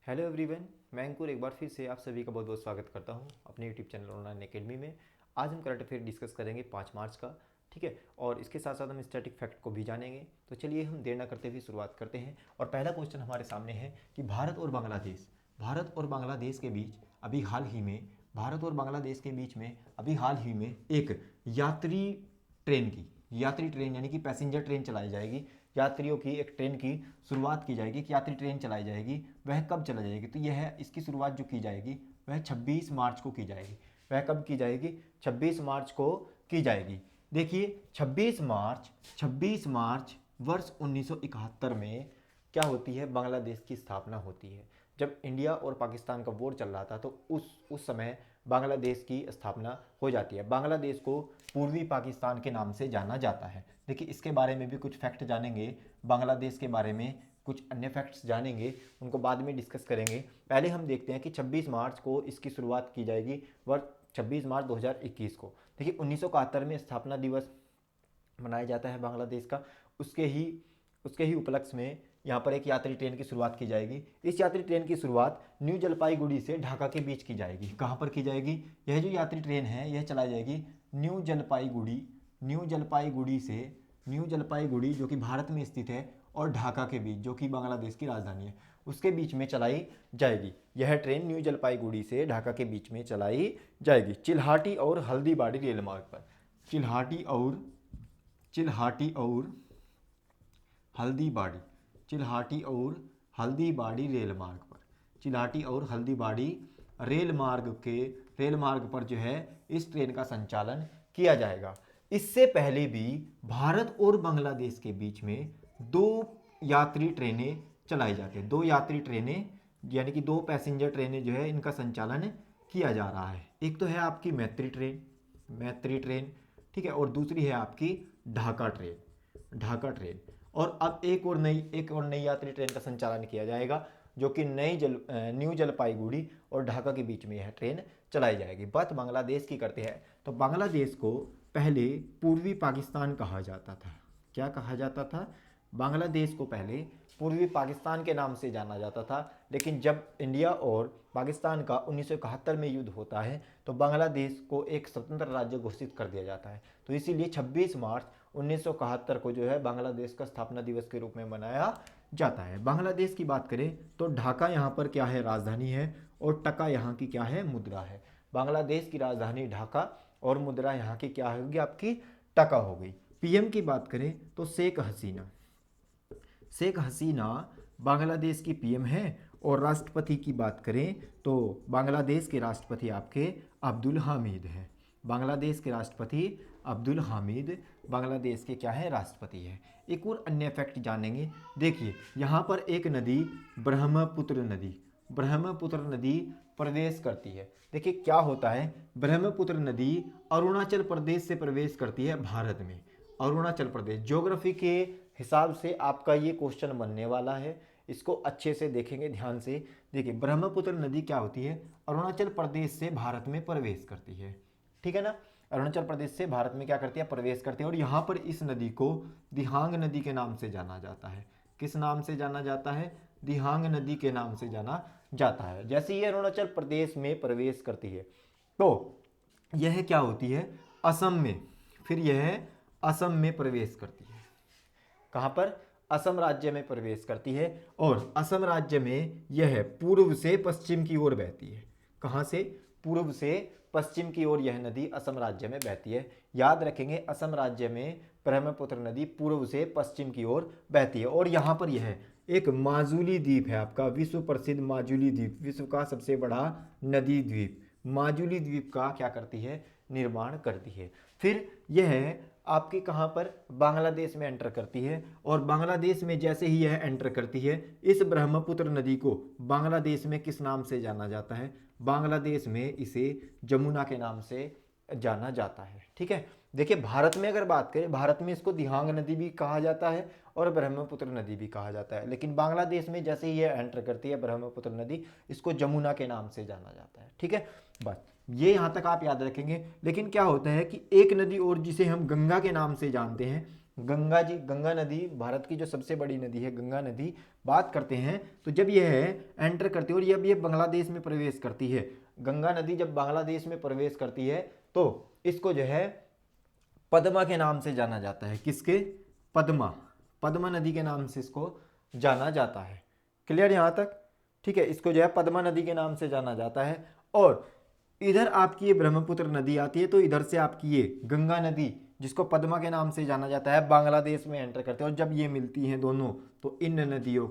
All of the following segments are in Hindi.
हेलो एवरीवन, मैं अंकुर एक बार फिर से आप सभी का बहुत बहुत स्वागत करता हूं अपने यूट्यूब चैनल ऑनलाइन एकेडमी में। आज हम करंट अफेयर डिस्कस करेंगे 5 मार्च का, ठीक है। और इसके साथ साथ हम स्टैटिक फैक्ट को भी जानेंगे। तो चलिए हम देर न करते हुए शुरुआत करते हैं। और पहला क्वेश्चन हमारे सामने है कि भारत और बांग्लादेश के बीच अभी हाल ही में भारत और बांग्लादेश के बीच में अभी हाल ही में एक यात्री यात्री ट्रेन यानी कि पैसेंजर ट्रेन चलाई जाएगी। यात्रियों की एक ट्रेन की शुरुआत की जाएगी, कि यात्री ट्रेन चलाई जाएगी। वह कब चलाई जाएगी? तो यह इसकी शुरुआत जो की जाएगी वह 26 मार्च को की जाएगी। वह कब की जाएगी? 26 मार्च को की जाएगी। देखिए 26 मार्च वर्ष 1971 में क्या होती है? बांग्लादेश की स्थापना होती है। जब इंडिया और पाकिस्तान का वॉर चल रहा था तो उस समय बांग्लादेश की स्थापना हो जाती है। बांग्लादेश को पूर्वी पाकिस्तान के नाम से जाना जाता है। देखिए इसके बारे में भी कुछ फैक्ट जानेंगे, बांग्लादेश के बारे में कुछ अन्य फैक्ट्स जानेंगे, उनको बाद में डिस्कस करेंगे। पहले हम देखते हैं कि 26 मार्च को इसकी शुरुआत की जाएगी, वर्ष 26 मार्च 2021 को। देखिए 1971 में स्थापना दिवस मनाया जाता है बांग्लादेश का। उसके ही उपलक्ष्य में यहाँ पर एक यात्री ट्रेन की शुरुआत की जाएगी। इस यात्री ट्रेन की शुरुआत न्यू जलपाईगुड़ी से ढाका के बीच की जाएगी। कहाँ पर की जाएगी? यह जो यात्री ट्रेन है यह चलाई जाएगी न्यू जलपाईगुड़ी जो कि भारत में स्थित है, और ढाका के बीच जो कि बांग्लादेश की राजधानी है, उसके बीच में चलाई जाएगी। यह ट्रेन न्यू जलपाईगुड़ी से ढाका के बीच में चलाई जाएगी, चिल्हाटी और हल्दीबाड़ी रेल मार्ग पर। चिल्हाटी और हल्दीबाड़ी रेल मार्ग पर जो है इस ट्रेन का संचालन किया जाएगा। इससे पहले भी भारत और बांग्लादेश के बीच में दो यात्री ट्रेनें चलाई जाती हैं। दो यात्री ट्रेनें यानी कि दो पैसेंजर ट्रेनें जो है इनका संचालन किया जा रहा है। एक तो है आपकी मैत्री ट्रेन, ठीक है, और दूसरी है आपकी ढाका ट्रेन। और अब एक और नई यात्री ट्रेन का संचालन किया जाएगा, जो कि न्यू जलपाईगुड़ी और ढाका के बीच में यह ट्रेन चलाई जाएगी। बात बांग्लादेश की करते हैं तो बांग्लादेश को पहले पूर्वी पाकिस्तान कहा जाता था। क्या कहा जाता था? बांग्लादेश को पहले पूर्वी पाकिस्तान के नाम से जाना जाता था। लेकिन जब इंडिया और पाकिस्तान का 1971 में युद्ध होता है तो बांग्लादेश को एक स्वतंत्र राज्य घोषित कर दिया जाता है। तो इसीलिए 26 मार्च 1971 को जो है बांग्लादेश का स्थापना दिवस के रूप में मनाया जाता है। बांग्लादेश की बात करें तो ढाका यहाँ पर क्या है? राजधानी है, और टका यहाँ की क्या है? मुद्रा है। बांग्लादेश की राजधानी ढाका और मुद्रा यहाँ की क्या होगी? आपकी टका हो गई। पीएम की बात करें तो शेख हसीना बांग्लादेश की पीएम है। और राष्ट्रपति की बात करें तो बांग्लादेश के राष्ट्रपति आपके अब्दुल हामिद हैं। बांग्लादेश के राष्ट्रपति अब्दुल हामिद बांग्लादेश के क्या है? राष्ट्रपति है। एक और अन्य फैक्ट जानेंगे। देखिए यहाँ पर एक नदी ब्रह्मपुत्र नदी प्रवेश करती है। देखिए क्या होता है, ब्रह्मपुत्र नदी अरुणाचल प्रदेश से प्रवेश करती है भारत में। अरुणाचल प्रदेश, ज्योग्राफी के हिसाब से आपका ये क्वेश्चन बनने वाला है, इसको अच्छे से देखेंगे ध्यान से। देखिए ब्रह्मपुत्र नदी क्या होती है? अरुणाचल प्रदेश से भारत में प्रवेश करती है, ठीक है ना। अरुणाचल प्रदेश से भारत में क्या करती है? प्रवेश करती है। और यहाँ पर इस नदी को दिहांग नदी के नाम से जाना जाता है। किस नाम से जाना जाता है? दिहांग नदी के नाम से जाना जाता है। जैसे ये अरुणाचल प्रदेश में प्रवेश करती है तो यह क्या होती है? असम में, फिर यह असम में प्रवेश करती है। कहाँ पर? असम राज्य में प्रवेश करती है। और असम राज्य में यह पूर्व से पश्चिम की ओर बहती है। कहाँ से? पूर्व से पश्चिम की ओर यह नदी असम राज्य में बहती है। याद रखेंगे, असम राज्य में ब्रह्मपुत्र नदी पूर्व से पश्चिम की ओर बहती है। और यहाँ पर यह एक माजुली द्वीप है आपका, विश्व प्रसिद्ध माजुली द्वीप, विश्व का सबसे बड़ा नदी द्वीप माजुली द्वीप का क्या करती है? निर्माण करती है। फिर यह आपकी कहाँ पर? बांग्लादेश में एंटर करती है। और बांग्लादेश में जैसे ही यह एंटर करती है, इस ब्रह्मपुत्र नदी को बांग्लादेश में किस नाम से जाना जाता है? बांग्लादेश में इसे जमुना के नाम से जाना जाता है, ठीक है। देखिए भारत में अगर बात करें, भारत में इसको दिहांग नदी भी कहा जाता है और ब्रह्मपुत्र नदी भी कहा जाता है। लेकिन बांग्लादेश में जैसे ही यह एंटर करती है ब्रह्मपुत्र नदी, इसको जमुना के नाम से जाना जाता है, ठीक है। बस ये यहाँ तक आप याद रखेंगे। लेकिन क्या होता है कि एक नदी और जिसे हम गंगा के नाम से जानते हैं, गंगा जी, गंगा नदी भारत की जो सबसे बड़ी नदी है गंगा नदी, बात करते हैं तो जब यह एंटर करती है और जब ये बांग्लादेश में प्रवेश करती है, गंगा नदी जब बांग्लादेश में प्रवेश करती है तो इसको जो है पद्मा के नाम से जाना जाता है। किसके? पद्मा, पद्मा नदी के नाम से इसको जाना जाता है। क्लियर यहाँ तक? ठीक है, इसको जो है पद्मा नदी के नाम से जाना जाता है। और इधर आपकी ये ब्रह्मपुत्र नदी आती है, तो इधर से आपकी ये गंगा नदी जिसको पद्मा के नाम से जाना जाता है बांग्लादेश में एंटर करते हैं। और जब ये मिलती हैं दोनों तो इन नदियों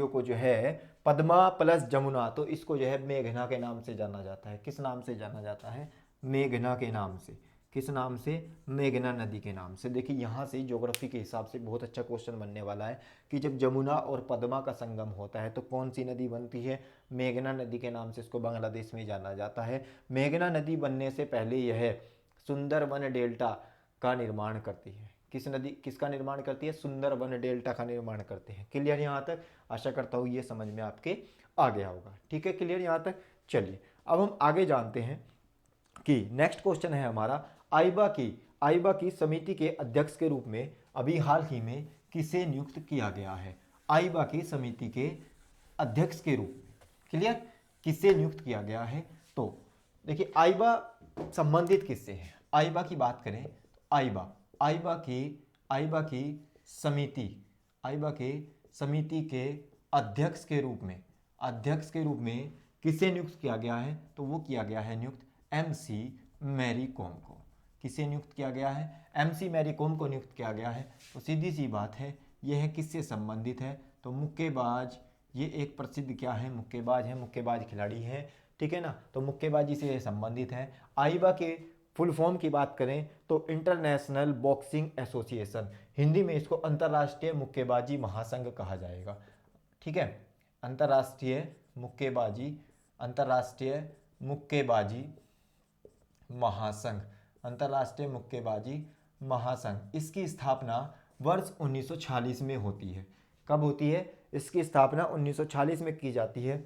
को जो है पद्मा प्लस जमुना, तो इसको जो है मेघना के नाम से जाना जाता है। किस नाम से जाना जाता है? मेघना के नाम से। किस नाम से? मेघना नदी के नाम से। देखिए यहाँ से ज्योग्राफी के हिसाब से बहुत अच्छा क्वेश्चन बनने वाला है कि जब जमुना और पद्मा का संगम होता है तो कौन सी नदी बनती है? मेघना नदी के नाम से इसको बांग्लादेश में जाना जाता है। मेघना नदी बनने से पहले यह सुंदरबन डेल्टा का निर्माण करती है। किसका निर्माण करती है? सुंदरबन डेल्टा का निर्माण करते हैं। क्लियर यहाँ तक? आशा करता हूँ ये समझ में आपके आ गया होगा। ठीक है, क्लियर यहाँ तक? चलिए अब हम आगे जानते हैं कि नेक्स्ट क्वेश्चन है हमारा, आईबा की समिति के अध्यक्ष के रूप में अभी हाल ही में किसे नियुक्त किया गया है? आईबा की समिति के अध्यक्ष के रूप में, क्लियर, किसे नियुक्त किया गया है? तो देखिए आईबा संबंधित किससे है? आईबा की बात करें तो आईबा की समिति के अध्यक्ष के रूप में किसे नियुक्त किया गया है? तो वो किया गया है नियुक्त MC मैरी कॉम को। किसे नियुक्त किया गया है? MC मैरी कॉम को नियुक्त किया गया है। तो सीधी सी बात है, यह किससे संबंधित है? तो मुक्केबाज, ये एक प्रसिद्ध क्या है? मुक्केबाज है, मुक्केबाज खिलाड़ी है। ठीक है ना, तो मुक्केबाजी से यह संबंधित है। आईबा के फुल फॉर्म की बात करें तो इंटरनेशनल बॉक्सिंग एसोसिएशन, हिंदी में इसको अंतर्राष्ट्रीय मुक्केबाजी महासंघ कहा जाएगा। ठीक है, अंतर्राष्ट्रीय मुक्केबाजी महासंघ, इसकी स्थापना वर्ष 1946 में होती है। कब होती है? इसकी स्थापना 1946 में की जाती है।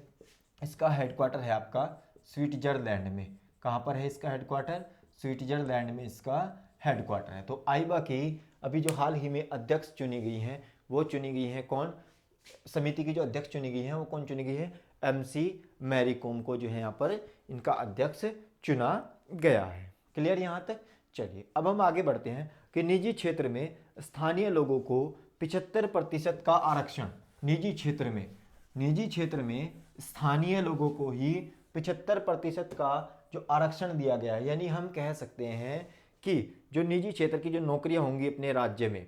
इसका हेडक्वार्टर है आपका स्विट्जरलैंड में। कहाँ पर है इसका हेडक्वार्टर? स्विट्जरलैंड में इसका हेडक्वार्टर है। तो आईबा की अभी जो हाल ही में अध्यक्ष चुनी गई हैं, वो चुनी गई हैं कौन? समिति की जो अध्यक्ष चुनी गई है वो कौन चुनी गई है? MC मैरी कॉम को जो है यहाँ पर इनका अध्यक्ष चुना गया है। क्लियर यहाँ तक? चलिए अब हम आगे बढ़ते हैं कि निजी क्षेत्र में स्थानीय लोगों को 75% का आरक्षण, निजी क्षेत्र में स्थानीय लोगों को ही 75% का जो आरक्षण दिया गया है, यानी हम कह सकते हैं कि जो निजी क्षेत्र की जो नौकरियां होंगी अपने राज्य में,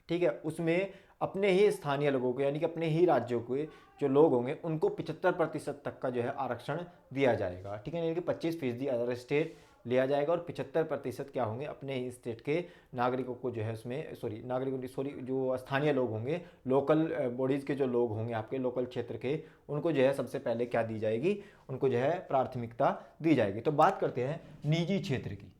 ठीक है, उसमें अपने ही स्थानीय लोगों को यानी कि अपने ही राज्यों के जो लोग होंगे उनको 75% तक का जो है आरक्षण दिया जाएगा। ठीक है, यानी कि 25% अदर स्टेट लिया जाएगा और 75% क्या होंगे? अपने ही स्टेट के नागरिकों को जो है उसमें जो स्थानीय लोग होंगे, लोकल बॉडीज़ के जो लोग होंगे आपके लोकल क्षेत्र के, उनको जो है सबसे पहले क्या दी जाएगी? उनको जो है प्राथमिकता दी जाएगी। तो बात करते हैं निजी क्षेत्र की।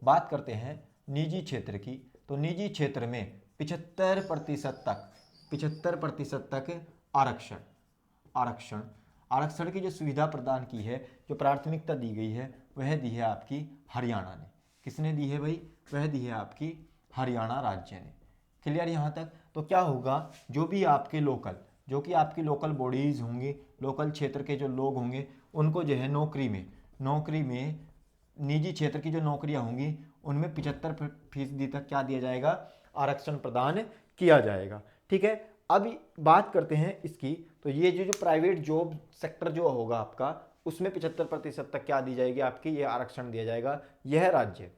बात करते हैं निजी क्षेत्र की, तो निजी क्षेत्र में 75% तक आरक्षण की जो सुविधा प्रदान की है, जो प्राथमिकता दी गई है, वह दी है आपकी हरियाणा ने। किसने दी है भाई? वह दी है आपकी हरियाणा राज्य ने। क्लियर यहाँ तक? तो क्या होगा, जो आपकी लोकल बॉडीज़ होंगी, लोकल क्षेत्र के जो लोग होंगे, उनको जो है नौकरी में निजी क्षेत्र की जो नौकरियां होंगी उनमें 75% तक क्या दिया जाएगा? आरक्षण प्रदान किया जाएगा। ठीक है, अब बात करते हैं इसकी, तो ये जो प्राइवेट जॉब सेक्टर जो होगा आपका, उसमें 75% तक क्या दी जाएगी? आपकी ये आरक्षण दिया जाएगा। यह राज्य,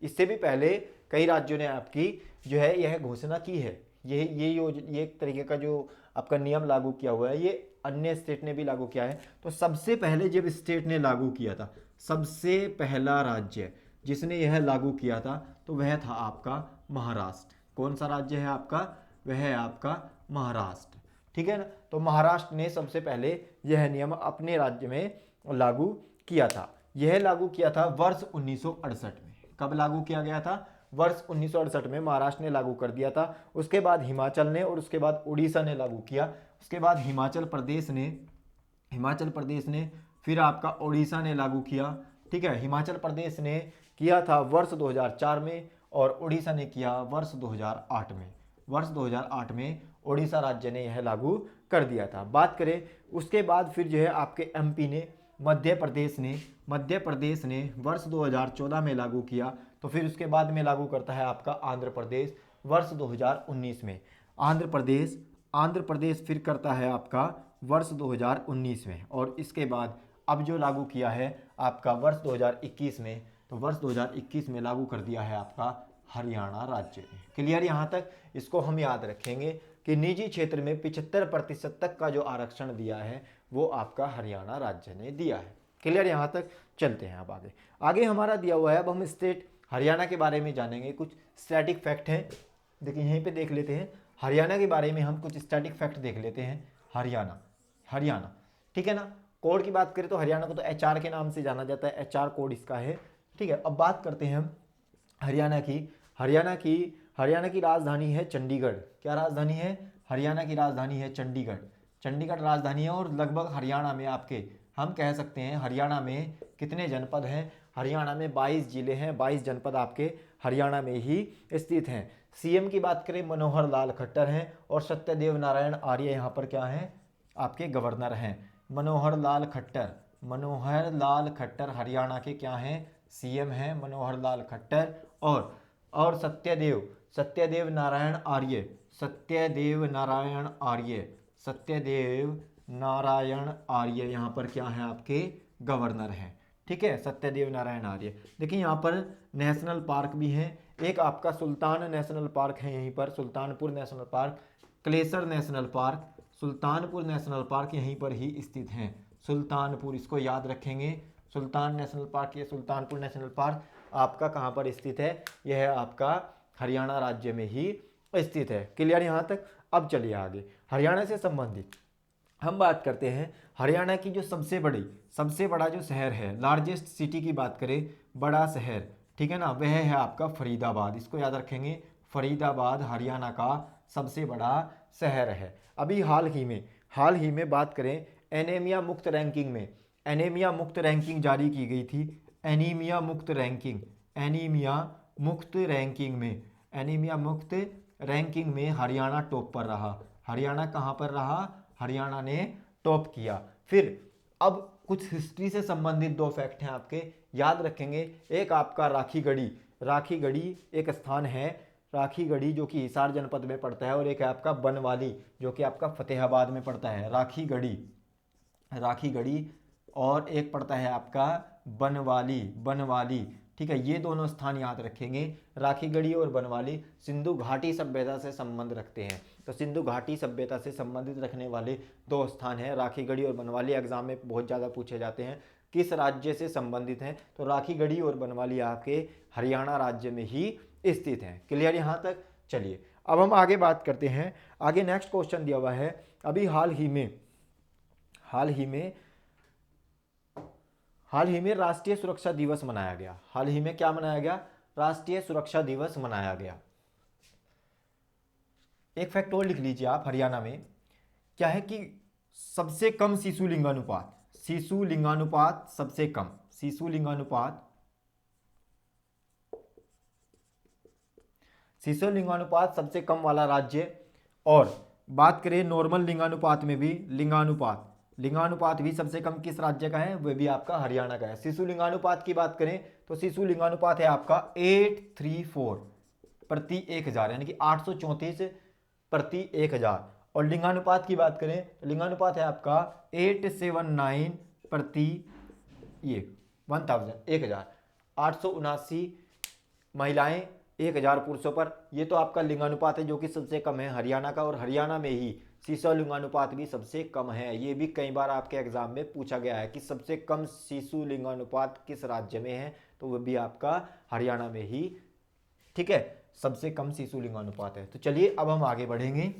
इससे भी पहले कई राज्यों ने आपकी जो है यह घोषणा की है, ये एक तरीके का जो आपका नियम लागू किया हुआ है, ये अन्य स्टेट ने भी लागू किया है। तो सबसे पहले जब स्टेट ने लागू किया था, सबसे पहला राज्य जिसने यह लागू किया था, तो वह था आपका महाराष्ट्र। कौन सा राज्य है आपका? वह है आपका महाराष्ट्र। ठीक है ना, तो महाराष्ट्र ने सबसे पहले यह नियम अपने राज्य में लागू किया था। यह लागू किया था वर्ष 1968 में। कब लागू किया गया था? वर्ष 1968 में महाराष्ट्र ने लागू कर दिया था। उसके बाद हिमाचल ने और उसके बाद उड़ीसा ने लागू किया। उसके बाद हिमाचल प्रदेश ने फिर आपका उड़ीसा ने लागू किया। ठीक है, हिमाचल प्रदेश ने किया था वर्ष 2004 में, और उड़ीसा ने किया वर्ष 2008 में। वर्ष 2008 में उड़ीसा राज्य ने यह लागू कर दिया था। बात करें उसके बाद फिर जो है आपके एमपी ने, मध्य प्रदेश ने वर्ष 2014 में लागू किया। तो फिर उसके बाद में लागू करता है आपका आंध्र प्रदेश वर्ष 2019 में। आंध्र प्रदेश फिर करता है आपका वर्ष 2019 में, और इसके बाद अब जो लागू किया है आपका वर्ष 2021 में, तो वर्ष 2021 में लागू कर दिया है आपका हरियाणा राज्य ने। क्लियर यहाँ तक? इसको हम याद रखेंगे कि निजी क्षेत्र में 75% तक का जो आरक्षण दिया है वो आपका हरियाणा राज्य ने दिया है। क्लियर यहाँ तक? चलते हैं अब आगे हमारा दिया हुआ है। अब हम स्टेट हरियाणा के बारे में जानेंगे। कुछ स्टैटिक फैक्ट हैं, देखिए यहीं पे देख लेते हैं। हरियाणा के बारे में हम कुछ स्टैटिक फैक्ट देख लेते हैं। हरियाणा ठीक है ना। कोड की बात करें तो हरियाणा को तो HR के नाम से जाना जाता है, HR कोड इसका है। ठीक है, अब बात करते हैं हम हरियाणा की राजधानी है चंडीगढ़। क्या राजधानी है? हरियाणा की राजधानी है चंडीगढ़ राजधानी है। और लगभग हरियाणा में आपके हम कह सकते हैं हरियाणा में कितने जनपद हैं? हरियाणा में 22 जिले हैं, 22 जनपद आपके हरियाणा में ही स्थित हैं। CM की बात करें मनोहर लाल खट्टर हैं, और सत्यदेव नारायण आर्य यहाँ पर क्या हैं? आपके गवर्नर हैं। मनोहर लाल खट्टर हरियाणा के क्या हैं? CM हैं मनोहर लाल खट्टर। और सत्यदेव नारायण आर्य यहाँ पर क्या है? आपके गवर्नर हैं। ठीक है, सत्यदेव नारायण आर्य। देखिए यहाँ पर नेशनल पार्क भी हैं। एक आपका सुल्तान नेशनल पार्क है यहीं पर, Sultanpur national park, Kalesar national park, Sultanpur national park यहीं पर ही स्थित हैं। सुल्तानपुर, इसको याद रखेंगे। सुल्तान नेशनल पार्क, ये सुल्तानपुर नेशनल पार्क आपका कहाँ पर स्थित है? यह आपका हरियाणा राज्य में ही स्थित है। क्लियर यहाँ तक? अब चलिए आगे हरियाणा से संबंधित हम बात करते हैं। हरियाणा की जो सबसे बड़ा जो शहर है, लार्जेस्ट सिटी की बात करें, बड़ा शहर, ठीक है ना, वह है आपका फरीदाबाद। इसको याद रखेंगे, फरीदाबाद हरियाणा का सबसे बड़ा शहर है। अभी हाल ही में बात करें एनीमिया मुक्त रैंकिंग जारी की गई थी। एनीमिया मुक्त रैंकिंग में हरियाणा टॉप पर रहा। हरियाणा कहाँ पर रहा? हरियाणा ने टॉप किया। फिर अब कुछ हिस्ट्री से संबंधित 2 फैक्ट हैं आपके, याद रखेंगे। एक आपका राखीगढ़ी एक स्थान है, राखीगढ़ी जो कि हिसार जनपद में पड़ता है, और एक है आपका बनवाली जो कि आपका फतेहाबाद में पड़ता है। राखीगढ़ी और एक पड़ता है आपका बनवाली। ठीक है, ये दोनों स्थान याद रखेंगे। राखीगढ़ी और बनवाली सिंधु घाटी सभ्यता से संबंध रखते हैं। तो सिंधु घाटी सभ्यता से संबंधित रखने वाले 2 स्थान हैं, राखीगढ़ी और बनवाली। एग्जाम में बहुत ज़्यादा पूछे जाते हैं किस राज्य से संबंधित हैं, तो राखीगढ़ी और बनवाली आपके हरियाणा राज्य में ही स्थित हैं। क्लियर यहाँ तक? चलिए अब हम आगे बात करते हैं। आगे नेक्स्ट क्वेश्चन दिया हुआ है। अभी हाल ही में राष्ट्रीय सुरक्षा दिवस मनाया गया। हाल ही में क्या मनाया गया? राष्ट्रीय सुरक्षा दिवस मनाया गया। एक फैक्ट और लिख लीजिए आप। हरियाणा में क्या है कि सबसे कम शिशु लिंगानुपात सबसे कम वाला राज्य। और बात करें नॉर्मल लिंगानुपात में भी, लिंगानुपात भी सबसे कम किस राज्य का है? वह भी आपका हरियाणा का है। शिशु लिंगानुपात की बात करें तो शिशु लिंगानुपात है आपका 834 प्रति 1000, यानी कि 834 प्रति 1000। और लिंगानुपात की बात करें तो लिंगानुपात है आपका 879 प्रति 1000। 879 महिलाएं 1000 पुरुषों पर। ये तो आपका लिंगानुपात है जो कि सबसे कम है हरियाणा का, और हरियाणा में ही शिशु लिंगानुपात भी सबसे कम है। ये भी कई बार आपके एग्जाम में पूछा गया है कि सबसे कम शिशु लिंगानुपात किस राज्य में है, तो वह भी आपका हरियाणा में ही, ठीक है, सबसे कम शिशु लिंगानुपात है। तो चलिए अब हम आगे बढ़ेंगे,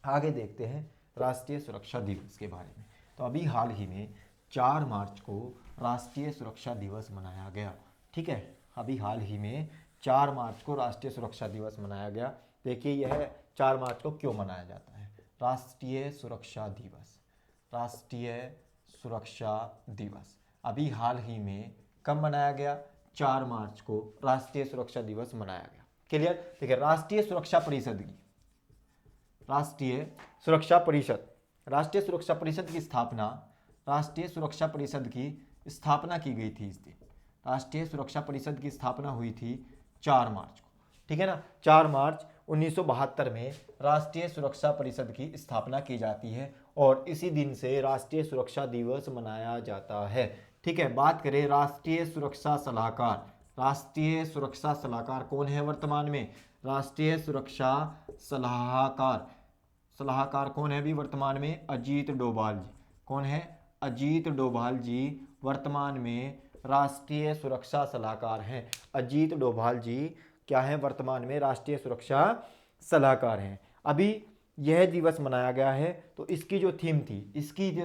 आगे देखते हैं राष्ट्रीय सुरक्षा दिवस के बारे में। तो अभी हाल ही में 4 मार्च को राष्ट्रीय सुरक्षा दिवस मनाया गया। ठीक है, अभी हाल ही में 4 मार्च को राष्ट्रीय सुरक्षा दिवस मनाया गया। देखिए यह 4 मार्च को क्यों मनाया जाता है? राष्ट्रीय सुरक्षा दिवस अभी हाल ही में कब मनाया गया? 4 मार्च को राष्ट्रीय सुरक्षा दिवस मनाया गया। क्लियर। देखिए राष्ट्रीय सुरक्षा परिषद की राष्ट्रीय सुरक्षा परिषद की स्थापना की गई थी इस दिन। राष्ट्रीय सुरक्षा परिषद की स्थापना हुई थी 4 मार्च को, ठीक है ना। 4 मार्च 1972 में राष्ट्रीय सुरक्षा परिषद की स्थापना की जाती है और इसी दिन से राष्ट्रीय सुरक्षा दिवस मनाया जाता है, ठीक है। बात करें राष्ट्रीय सुरक्षा सलाहकार कौन है वर्तमान में? राष्ट्रीय सुरक्षा सलाहकार कौन है अभी वर्तमान में? अजीत डोभाल जी। कौन है? अजीत डोभाल जी वर्तमान में राष्ट्रीय सुरक्षा सलाहकार हैं। अजीत डोभाल जी क्या है वर्तमान में? राष्ट्रीय सुरक्षा सलाहकार हैं। अभी यह दिवस मनाया गया है तो इसकी जो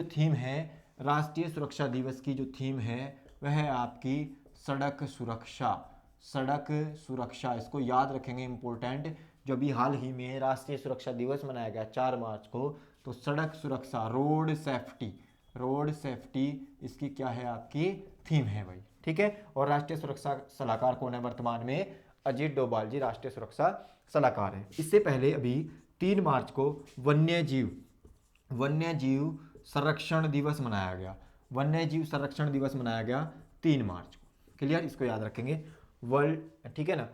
थीम है राष्ट्रीय सुरक्षा दिवस की जो थीम है वह है आपकी सड़क सुरक्षा। इसको याद रखेंगे, इंपॉर्टेंट। जो भी हाल ही में राष्ट्रीय सुरक्षा दिवस मनाया गया 4 मार्च को, तो सड़क सुरक्षा, रोड सेफ्टी इसकी क्या है? आपकी थीम है भाई, ठीक है। और राष्ट्रीय सुरक्षा सलाहकार कौन है वर्तमान में? अजीत डोभाल जी राष्ट्रीय सुरक्षा सलाहकार है। इससे पहले अभी 3 मार्च को वन्यजीव संरक्षण दिवस मनाया गया। 3 मार्च को। क्लियर, इसको याद रखेंगे। वर्ल्ड, ठीक है ना,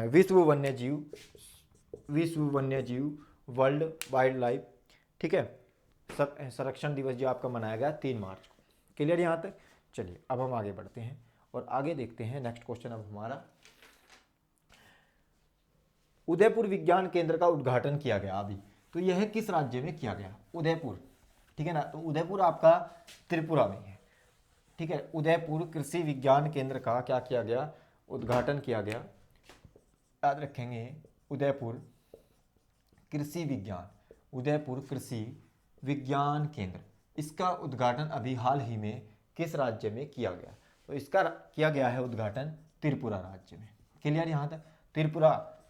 विश्व वन्यजीव वर्ल्ड वाइल्ड लाइफ, ठीक है, संरक्षण दिवस जो आपका मनाया गया 3 मार्च को। क्लियर यहाँ तक? चलिए अब हम आगे बढ़ते हैं और आगे देखते हैं नेक्स्ट क्वेश्चन अब हमारा। उदयपुर विज्ञान केंद्र का उद्घाटन किया गया अभी, तो यह किस राज्य में किया गया? उदयपुर, ठीक है ना। तो उदयपुर आपका त्रिपुरा में है, ठीक है। उदयपुर कृषि विज्ञान केंद्र का क्या किया गया? उद्घाटन किया गया। याद रखेंगे उदयपुर कृषि विज्ञान केंद्र, इसका उद्घाटन अभी हाल ही में किस राज्य में किया गया? तो इसका किया गया है उद्घाटन त्रिपुरा राज्य में। क्लियर यहाँ तक?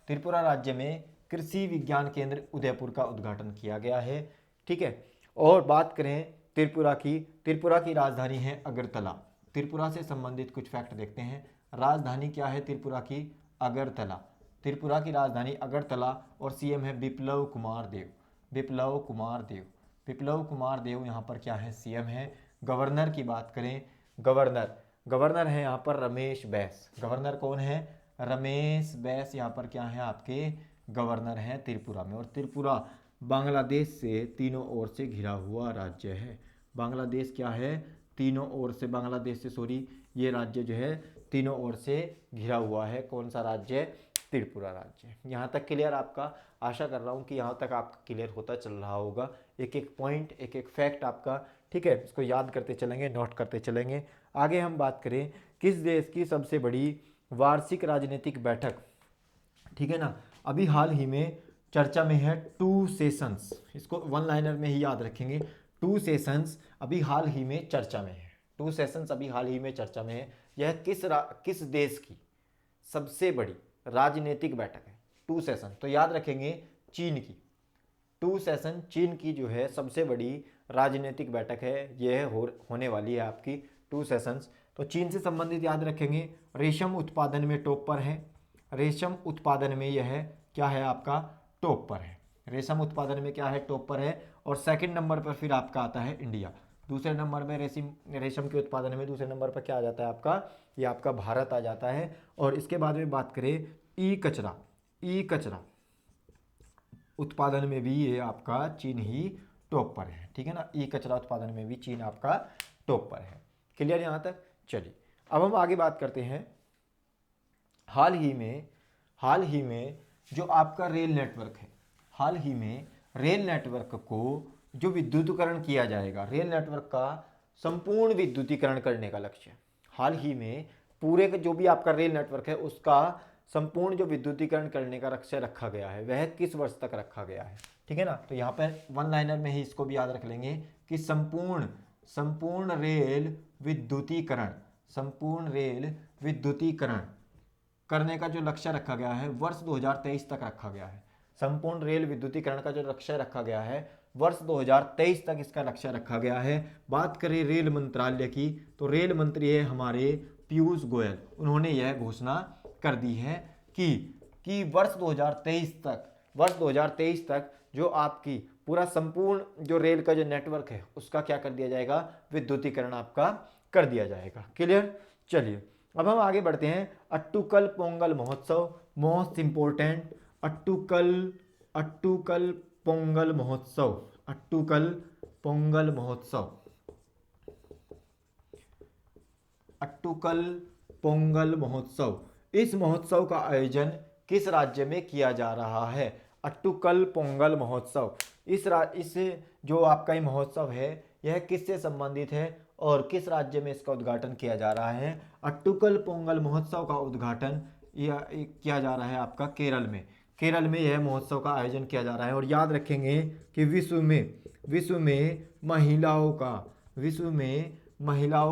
त्रिपुरा राज्य में कृषि विज्ञान केंद्र उदयपुर का उद्घाटन किया गया है, ठीक है। और बात करें त्रिपुरा की राजधानी है अगरतला। त्रिपुरा से संबंधित कुछ फैक्ट देखते हैं। राजधानी क्या है त्रिपुरा की? अगरतला। त्रिपुरा की राजधानी अगरतला और सीएम है बिप्लब कुमार देव यहाँ पर क्या है? सीएम है। गवर्नर की बात करें, गवर्नर है यहाँ पर रमेश बैस। गवर्नर कौन है? रमेश बैस यहाँ पर क्या है? आपके गवर्नर हैं त्रिपुरा में। और त्रिपुरा बांग्लादेश से तीनों ओर से घिरा हुआ राज्य है। बांग्लादेश क्या है? तीनों ओर से, ये राज्य जो है तीनों ओर से घिरा हुआ है। कौन सा राज्य? त्रिपुरा राज्य। यहाँ तक क्लियर आपका? आशा कर रहा हूँ कि यहाँ तक आपका क्लियर होता चल रहा होगा। एक एक पॉइंट, एक एक फैक्ट आपका, ठीक है, इसको याद करते चलेंगे, नोट करते चलेंगे। आगे हम बात करें किस देश की सबसे बड़ी वार्षिक राजनीतिक बैठक, ठीक है ना, अभी हाल ही में चर्चा में है 2 सेशंस। इसको वन लाइनर में ही याद रखेंगे। 2 सेशंस अभी हाल ही में चर्चा में है। 2 सेशंस अभी हाल ही में चर्चा में है। यह किस देश की सबसे बड़ी राजनीतिक बैठक है? 2 सेशन, तो याद रखेंगे चीन की। 2 सेशन चीन की जो है सबसे बड़ी राजनीतिक बैठक है, यह होने वाली है आपकी 2 सेशंस। तो चीन से संबंधित याद रखेंगे रेशम उत्पादन में टॉप पर है। रेशम उत्पादन में यह क्या है? आपका टॉप पर है। रेशम उत्पादन में क्या है? टॉप पर है। और सेकंड नंबर पर फिर आपका आता है इंडिया। दूसरे नंबर में रेशम के उत्पादन में दूसरे नंबर पर क्या आ जाता है आपका? ये आपका भारत आ जाता है। और इसके बाद में बात करें ई कचरा उत्पादन में भी ये आपका चीन ही टॉप पर है, ठीक है ना। ई कचरा उत्पादन में भी चीन आपका टॉप पर है। क्लियर यहाँ तक? चलिए अब हम आगे बात करते हैं। हाल ही में जो आपका रेल नेटवर्क है, हाल ही में रेल नेटवर्क को जो विद्युतीकरण किया जाएगा, रेल नेटवर्क का संपूर्ण विद्युतीकरण करने का लक्ष्य, हाल ही में पूरे जो भी आपका रेल नेटवर्क है उसका संपूर्ण जो विद्युतीकरण करने का लक्ष्य रखा गया है वह किस वर्ष तक रखा गया है, ठीक है ना। तो यहाँ पर वन लाइनर में ही इसको भी याद रख लेंगे कि संपूर्ण रेल विद्युतीकरण करने का जो लक्ष्य रखा गया है वर्ष 2023 तक रखा गया है। संपूर्ण रेल विद्युतीकरण का जो लक्ष्य रखा गया है वर्ष 2023 तक इसका लक्ष्य रखा गया है। बात करें रेल मंत्रालय की, तो रेल मंत्री है हमारे पीयूष गोयल, उन्होंने यह घोषणा कर दी है कि वर्ष 2023 तक जो आपकी पूरा संपूर्ण जो रेल का जो नेटवर्क है उसका क्या कर दिया जाएगा, विद्युतीकरण आपका कर दिया जाएगा। क्लियर। चलिए अब हम आगे बढ़ते हैं। अट्टुकल पोंगल महोत्सव, मोस्ट इंपोर्टेंट, अट्टुकल पोंगल महोत्सव, अट्टुकल पोंगल महोत्सव, अट्टुकल पोंगल महोत्सव। इस महोत्सव का आयोजन किस राज्य में किया जा रहा है? अट्टुकल पोंगल महोत्सव। इस जो आपका ये महोत्सव है यह किससे संबंधित है और किस राज्य में इसका उद्घाटन किया जा रहा है? अट्टुकल पोंगल महोत्सव का उद्घाटन किया जा रहा है आपका केरल में। केरल में यह महोत्सव का आयोजन किया जा रहा है। और याद रखेंगे कि विश्व में महिलाओं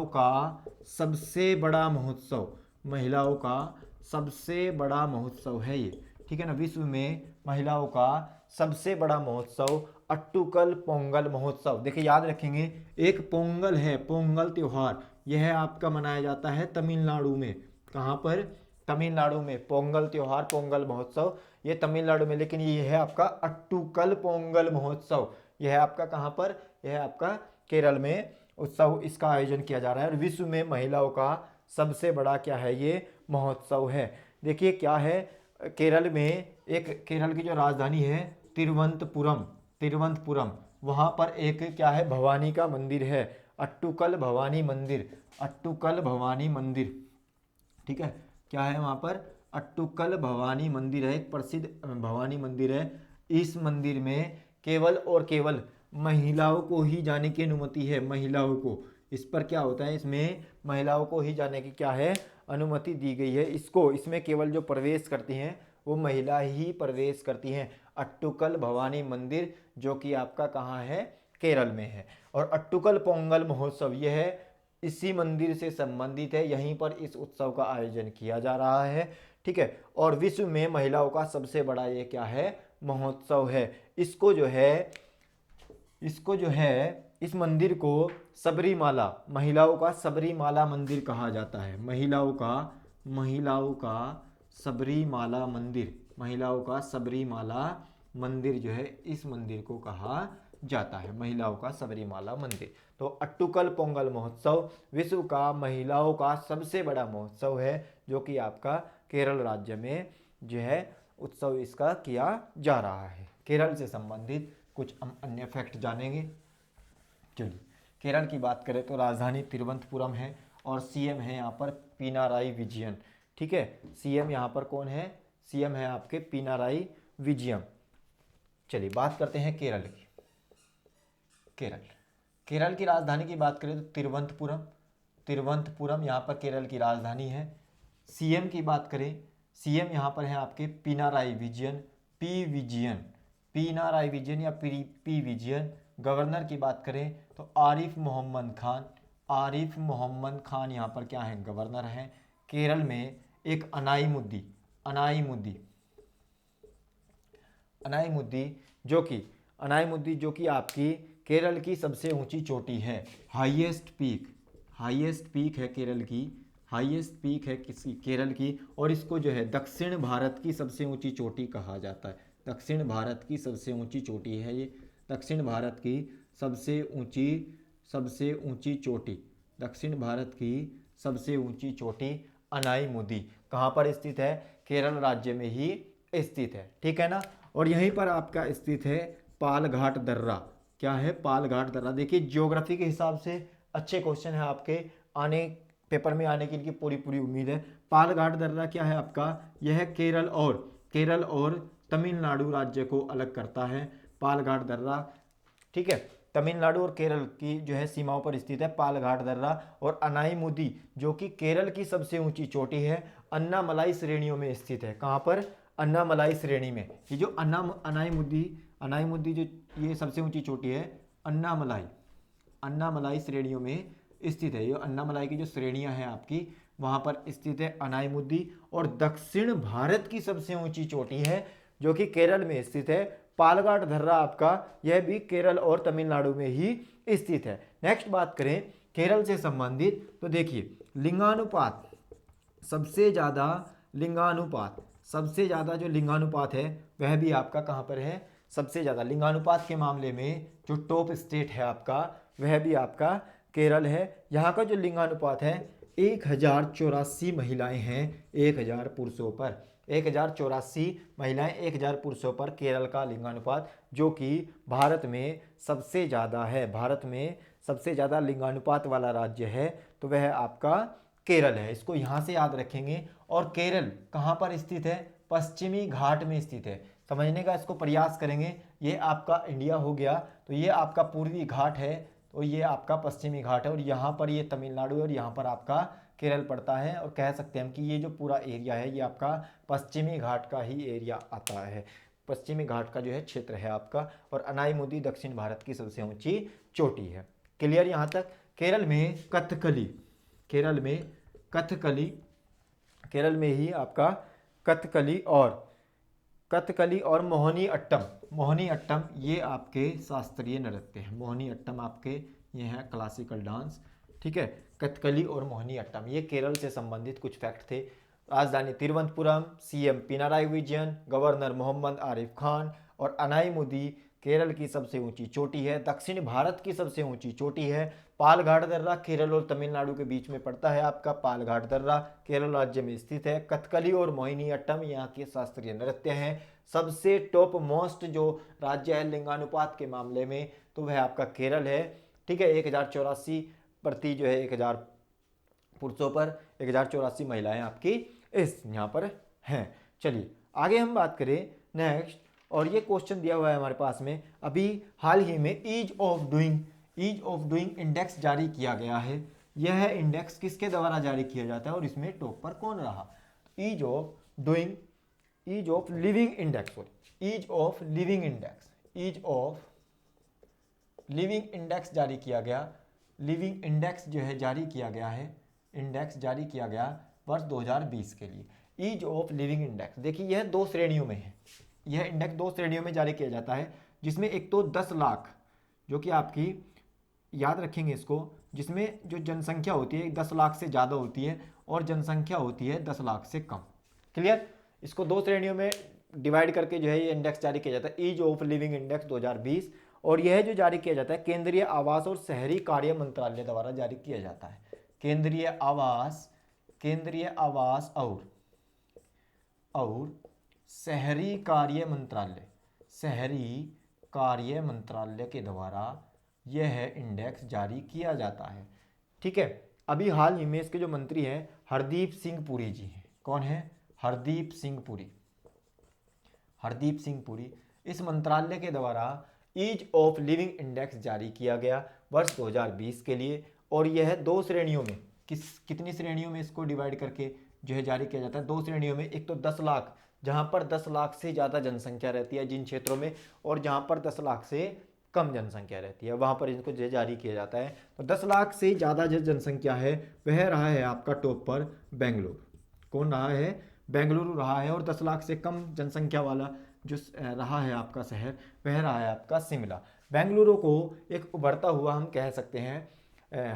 का सबसे बड़ा महोत्सव, महिलाओं का सबसे बड़ा महोत्सव है ये, ठीक है ना। विश्व में महिलाओं का सबसे बड़ा महोत्सव अट्टुकल पोंगल महोत्सव। देखिए याद रखेंगे, एक पोंगल है, पोंगल त्योहार, यह आपका मनाया जाता है तमिलनाडु में। कहाँ पर? तमिलनाडु में। पोंगल त्योहार, पोंगल महोत्सव ये तमिलनाडु में, लेकिन ये है आपका अट्टुकल पोंगल महोत्सव, यह आपका कहाँ पर? यह आपका केरल में उत्सव, इसका आयोजन किया जा रहा है। और विश्व में महिलाओं का सबसे बड़ा क्या है, ये महोत्सव है। देखिए क्या है, केरल में केरल की जो राजधानी है तिरुवनंतपुरम, वहाँ पर एक क्या है, भवानी का मंदिर है, अट्टुकल भवानी मंदिर, ठीक है। क्या है वहाँ पर? अट्टुकल भवानी मंदिर है, एक प्रसिद्ध भवानी मंदिर है। इस मंदिर में केवल और केवल महिलाओं को ही जाने की अनुमति है, महिलाओं को। इस पर क्या होता है, इसमें महिलाओं को ही जाने की क्या है, अनुमति दी गई है। इसमें केवल जो प्रवेश करती हैं वो महिला ही प्रवेश करती हैं। अट्टुकल भवानी मंदिर जो कि आपका कहाँ है, केरल में है। और अट्टुकल पोंगल महोत्सव यह इसी मंदिर से संबंधित है, यहीं पर इस उत्सव का आयोजन किया जा रहा है, ठीक है। और विश्व में महिलाओं का सबसे बड़ा ये क्या है, महोत्सव है। इसको जो है इस मंदिर को सबरीमाला, महिलाओं का सबरीमाला मंदिर कहा जाता है। महिलाओं का सबरीमाला मंदिर जो है, इस मंदिर को कहा जाता है महिलाओं का सबरीमाला मंदिर। तो अट्टुकल पोंगल महोत्सव विश्व का महिलाओं का सबसे बड़ा महोत्सव है, जो कि आपका केरल राज्य में जो है उत्सव इसका किया जा रहा है। केरल से संबंधित कुछ हम अन्य फैक्ट जानेंगे। चलिए केरल की बात करें तो राजधानी तिरुवनंतपुरम है और सीएम है यहाँ पर पिनाराई विजयन, ठीक है। सीएम यहाँ पर कौन है? सीएम है आपके पिनाराई विजयन। चलिए बात करते हैं केरल की। केरल की राजधानी की बात करें तो तिरुवनंतपुरम यहाँ पर केरल की राजधानी है। सीएम की बात करें, सीएम यहाँ पर है आपके पिनाराई विजयन, पिनाराई विजयन या पी विजयन। गवर्नर की बात करें तो आरिफ मोहम्मद खान यहाँ पर क्या है, गवर्नर हैं। केरल में एक अनाईमुद्दी जो कि आपकी केरल की सबसे ऊंची चोटी है, हाईएस्ट पीक है केरल की, और इसको जो है दक्षिण भारत की सबसे ऊंची चोटी कहा जाता है। दक्षिण भारत की सबसे ऊंची चोटी है ये, दक्षिण भारत की सबसे ऊंची चोटी अनाईमुदी कहाँ पर स्थित है? केरल राज्य में ही स्थित है, ठीक है ना। और यहीं पर आपका स्थित है पालघाट दर्रा। क्या है? पालघाट दर्रा। देखिए ज्योग्राफी के हिसाब से अच्छे क्वेश्चन है आपके पेपर में आने की इनकी पूरी उम्मीद है। पालघाट दर्रा क्या है आपका? यह केरल और तमिलनाडु राज्य को अलग करता है, पालघाट दर्रा, ठीक है। तमिलनाडु और केरल की जो है सीमाओं पर स्थित है पालघाट दर्रा। और अनाईमुदी जो कि केरल की सबसे ऊंची चोटी है, अन्नामलाई श्रेणियों में स्थित है। कहाँ पर? अन्नामलाई श्रेणी में। ये जो अनाईमुदी जो ये सबसे ऊंची चोटी है, अन्नामलाई श्रेणियों में स्थित है। ये अन्नामलाई की जो श्रेणियां हैं आपकी, वहां पर स्थित है अनाईमुदी। और दक्षिण भारत की सबसे ऊंची चोटी है जो कि केरल में स्थित है, पालघाट दर्रा आपका, यह भी केरल और तमिलनाडु में ही स्थित है। नेक्स्ट बात करें केरल से संबंधित, तो देखिए लिंगानुपात सबसे ज़्यादा लिंगानुपात, सबसे ज़्यादा जो लिंगानुपात है वह भी आपका कहाँ पर है, सबसे ज़्यादा लिंगानुपात के मामले में जो टॉप स्टेट है आपका वह भी आपका केरल है। यहाँ का जो लिंगानुपात है 1084 महिलाएं हैं 1000 पुरुषों पर, 1084 महिलाएं 1000 पुरुषों पर केरल का लिंगानुपात, जो कि भारत में सबसे ज़्यादा है। भारत में सबसे ज़्यादा लिंगानुपात वाला राज्य है तो वह आपका केरल है। इसको यहाँ से याद रखेंगे। और केरल कहाँ पर स्थित है, पश्चिमी घाट में स्थित है। समझने का इसको प्रयास करेंगे। ये आपका इंडिया हो गया, तो ये आपका पूर्वी घाट है, तो ये आपका पश्चिमी घाट है, और यहाँ पर ये तमिलनाडु है और यहाँ पर आपका केरल पड़ता है। और कह सकते हैं हम कि ये जो पूरा एरिया है ये आपका पश्चिमी घाट का ही एरिया आता है, पश्चिमी घाट का जो है क्षेत्र है आपका। और अनाईमुदी दक्षिण भारत की सबसे ऊंची चोटी है। क्लियर यहाँ तक। केरल में कथकली, केरल में कथकली, केरल में ही आपका कथकली और मोहिनी अट्टम, मोहिनी अट्टम ये आपके शास्त्रीय नृत्य हैं। मोहिनी अट्टम आपके ये हैं क्लासिकल डांस, ठीक है। कथकली और मोहिनी अट्टम ये केरल से संबंधित कुछ फैक्ट थे। राजधानी तिरुवनंतपुरम, सीएम पिनाराई विजयन, गवर्नर मोहम्मद आरिफ खान और अनाईमुदी केरल की सबसे ऊंची चोटी है। दक्षिण भारत की सबसे ऊंची चोटी है। पालघाट दर्रा केरल और तमिलनाडु के बीच में पड़ता है आपका, पालघाट दर्रा केरल राज्य में स्थित है। कथकली और मोहिनी अट्टम यहाँ के शास्त्रीय नृत्य हैं। सबसे टॉप मोस्ट जो राज्य है लिंगानुपात के मामले में तो वह आपका केरल है, ठीक है। 1084 प्रति जो है 1000 पुरुषों पर 1084 महिलाएं आपकी इस यहाँ पर हैं। चलिए आगे हम बात करें नेक्स्ट। और ये क्वेश्चन दिया हुआ है हमारे पास में, अभी हाल ही में ईज ऑफ डूइंग इंडेक्स जारी किया गया है। यह इंडेक्स किसके द्वारा जारी किया जाता है और इसमें टॉप पर कौन रहा? ईज ऑफ लिविंग इंडेक्स जारी किया गया। लिविंग इंडेक्स जो है जारी किया गया है, इंडेक्स जारी किया गया वर्ष 2020 के लिए। ईज ऑफ लिविंग इंडेक्स, देखिए यह दो श्रेणियों में है। यह इंडेक्स दो श्रेणियों में जारी किया जाता है, जिसमें एक तो 10 लाख, जो कि आपकी याद रखेंगे इसको, जिसमें जो जनसंख्या होती है 10 लाख से ज़्यादा होती है और जनसंख्या होती है 10 लाख से कम। क्लियर? इसको दो श्रेणियों में डिवाइड करके जो है ये इंडेक्स जारी किया जाता है, ईज ऑफ लिविंग इंडेक्स 2020। और यह जो जारी किया जाता है केंद्रीय आवास और शहरी कार्य मंत्रालय द्वारा जारी किया जाता है। केंद्रीय आवास और शहरी कार्य मंत्रालय के द्वारा यह इंडेक्स जारी किया जाता है, ठीक है। अभी हाल ही में इसके जो मंत्री हैं हरदीप सिंह पुरी जी हैं। कौन है? हरदीप सिंह पुरी। इस मंत्रालय के द्वारा ईज ऑफ लिविंग इंडेक्स जारी किया गया वर्ष 2020 के लिए। और यह दो श्रेणियों में, कितनी श्रेणियों में इसको डिवाइड करके जो है जारी किया जाता है? दो श्रेणियों में। एक तो 10 लाख, जहां पर 10 लाख से ज़्यादा जनसंख्या रहती है जिन क्षेत्रों में, और जहां पर 10 लाख से कम जनसंख्या रहती है वहां पर इनको जो जारी किया जाता है। तो 10 लाख से ज़्यादा जो जनसंख्या है वह रहा है आपका टॉप पर बेंगलुरु। कौन रहा है? बेंगलुरु रहा है। और 10 लाख से कम जनसंख्या वाला जो रहा है आपका शहर वह रहा है आपका शिमला। बेंगलुरु को एक उभरता हुआ हम कह सकते हैं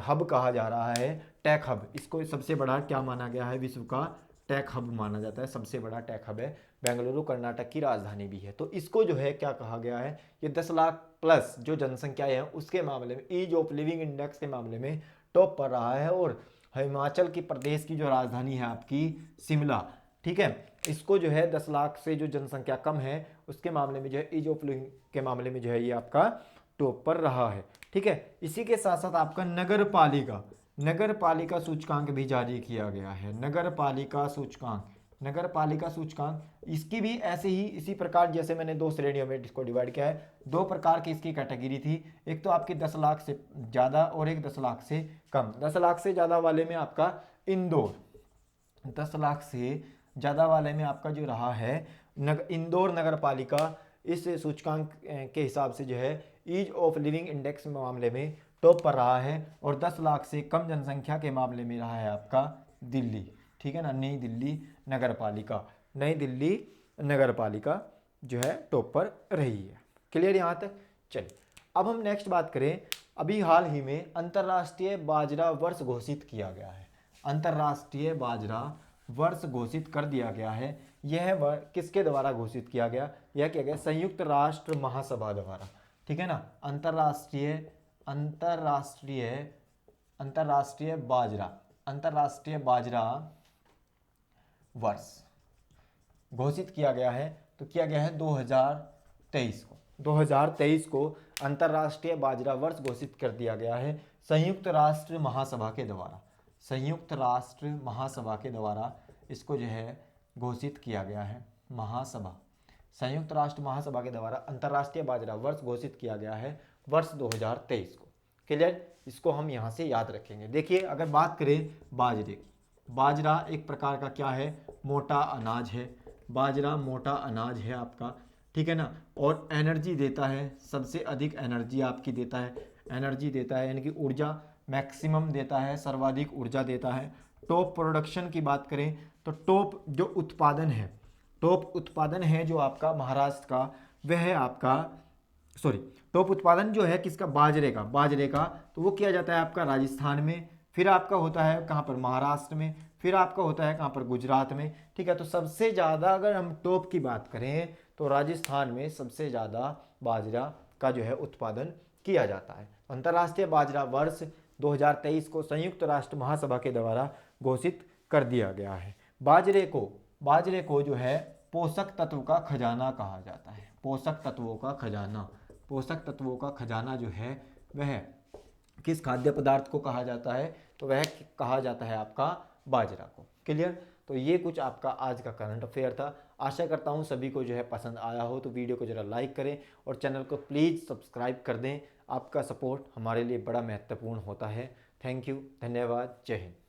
हब कहा जा रहा है, टेक हब। इसको सबसे बड़ा क्या माना गया है? विश्व का टेक हब माना जाता है, सबसे बड़ा टेक हब है बेंगलुरु। कर्नाटक की राजधानी भी है। तो इसको जो है क्या कहा गया है, ये 10 लाख प्लस जो जनसंख्या है उसके मामले में, ईज ऑफ लिविंग इंडेक्स के मामले में टॉप पर रहा है। और हिमाचल की प्रदेश की जो राजधानी है आपकी शिमला, ठीक है, इसको जो है 10 लाख से जो जनसंख्या कम है उसके मामले में जो है ईज ऑफ लिविंग के मामले में जो है ये आपका टॉप पर रहा है, ठीक है। इसी के साथ साथ आपका नगर पालिका सूचकांक भी जारी किया गया है। नगर पालिका सूचकांक इसकी भी ऐसे ही इसी प्रकार जैसे मैंने दो श्रेणियों में इसको डिवाइड किया है। दो प्रकार की इसकी कैटेगरी थी, एक तो आपकी 10 लाख से ज़्यादा और एक 10 लाख से कम। 10 लाख से ज़्यादा वाले में आपका इंदौर, 10 लाख से ज़्यादा वाले में आपका जो रहा है इंदौर नगर पालिका इस सूचकांक के हिसाब से जो है ईज ऑफ लिविंग इंडेक्स मामले में टॉप पर रहा है। और 10 लाख से कम जनसंख्या के मामले में रहा है आपका दिल्ली, ठीक है ना, नई दिल्ली नगर पालिका जो है टॉप पर रही है। क्लियर यहाँ तक? चलिए अब हम नेक्स्ट बात करें। अभी हाल ही में अंतर्राष्ट्रीय बाजरा वर्ष घोषित किया गया है। अंतर्राष्ट्रीय बाजरा वर्ष घोषित कर दिया गया है, यह किसके द्वारा घोषित किया गया? यह किया गया संयुक्त राष्ट्र महासभा द्वारा, ठीक है ना। अंतरराष्ट्रीय अंतरराष्ट्रीय अंतरराष्ट्रीय बाजरा वर्ष घोषित किया गया है, तो किया गया है 2023 को अंतरराष्ट्रीय बाजरा वर्ष घोषित कर दिया गया है संयुक्त राष्ट्र महासभा के द्वारा। संयुक्त राष्ट्र महासभा के द्वारा इसको जो है घोषित किया गया है। संयुक्त राष्ट्र महासभा के द्वारा अंतरराष्ट्रीय बाजरा वर्ष घोषित किया गया है वर्ष 2023 को। क्लियर? इसको हम यहाँ से याद रखेंगे। देखिए, अगर बात करें बाजरे की, बाजरा एक प्रकार का क्या है? मोटा अनाज है। बाजरा मोटा अनाज है आपका, ठीक है ना, और एनर्जी देता है, सबसे अधिक एनर्जी आपकी देता है, यानी कि ऊर्जा मैक्सिमम देता है, सर्वाधिक ऊर्जा देता है। टॉप प्रोडक्शन की बात करें तो टॉप उत्पादन है जो आपका महाराष्ट्र का, वह है आपका टॉप उत्पादन जो है किसका? बाजरे का, तो वो किया जाता है आपका राजस्थान में, फिर आपका होता है कहाँ पर? महाराष्ट्र में, फिर आपका होता है कहाँ पर? गुजरात में, ठीक है। तो सबसे ज़्यादा अगर हम टॉप की बात करें तो राजस्थान में सबसे ज़्यादा बाजरा का जो है उत्पादन किया जाता है। अंतर्राष्ट्रीय बाजरा वर्ष 2023 को संयुक्त राष्ट्र महासभा के द्वारा घोषित कर दिया गया है। बाजरे को जो है पोषक तत्व का खजाना कहा जाता है। पोषक तत्वों का खजाना जो है वह किस खाद्य पदार्थ को कहा जाता है? तो वह कहा जाता है आपका बाजरा को। क्लियर? तो ये कुछ आपका आज का करंट अफेयर था। आशा करता हूँ सभी को जो है पसंद आया हो, तो वीडियो को जरा लाइक करें और चैनल को प्लीज़ सब्सक्राइब कर दें। आपका सपोर्ट हमारे लिए बड़ा महत्वपूर्ण होता है। थैंक यू, धन्यवाद, जय हिंद।